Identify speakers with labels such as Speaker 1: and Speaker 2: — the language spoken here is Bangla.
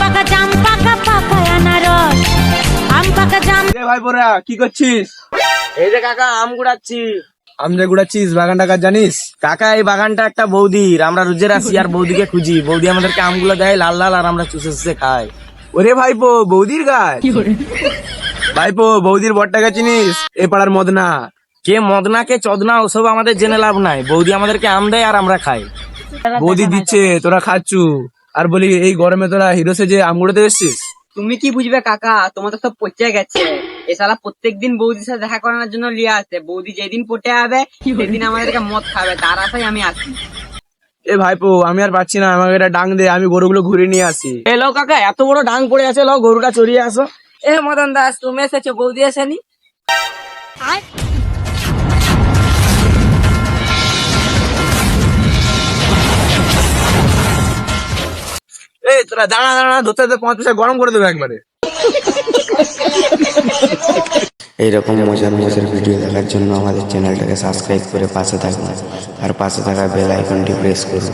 Speaker 1: পাকা জাম পাকা পাকা আনারস আম পাকা জাম।
Speaker 2: ভাই বোরা কি করছিস?
Speaker 3: এই যে কাকা আম গুড়াচ্ছি।
Speaker 2: আম যে গুড়াচ্ছিস বাগানটা কাজ জানিস?
Speaker 3: কাকা এই বাগানটা একটা বৌদির, আমরা রোজের আসি আর বৌদিকে খুঁজি। বৌদি আমাদেরকে আমগুলো দেয় লাল লাল, আর আমরা চুষে চুষে খাই।
Speaker 2: ওরে ভাইপো বৌদির গাছ। ভাইপো বৌদির বরটাকে চিনিস? এ পাড়ার মদনা।
Speaker 3: কে মদনা কে চদনা ওসব আমাদের জেনে লাভ নাই। বৌদি আমাদেরকে আম দেয় আর আমরা খাই।
Speaker 2: বৌদি দিচ্ছে তোরা খাচ্ছু, আর বলি এই গরমে তোরা হিরো সেজে আম গুড়াতে এসছিস?
Speaker 4: তুমি কি বুঝবে কাকা, তোমাদের তো পচে গেছে। এ শালা প্রত্যেকদিন বৌদির সাথে দেখা করানোর জন্য লিয়ে আসে। বৌদি যেদিন পটে যাবে সেদিন আমাদেরকে মদ খাবে, তার আশায় আমি আসি।
Speaker 2: এ ভাইপো আমি আর পাচ্ছি না, আমাকে একটা ডাং দে, আমি গরুগুলো ঘুরে নিয়ে আসি।
Speaker 3: এ লো কাকা, এত বড় ডাং পড়ে আছে, লো গরুটা চড়িয়ে আসো।
Speaker 4: এ মদন দাস, তুমি এসেছো, বৌদি আসেনি?
Speaker 2: এই তোরা দাঁড়া দাঁড়া, ধরতে 5 পয়সা গরম করে দেবে একবারে।
Speaker 5: এইরকম মজার মজার ভিডিও দেখার জন্য আমাদের চ্যানেলটাকে সাবস্ক্রাইব করে পাশে থাকুন, আর পাশে থাকা বেল আইকনটি প্রেস করুন।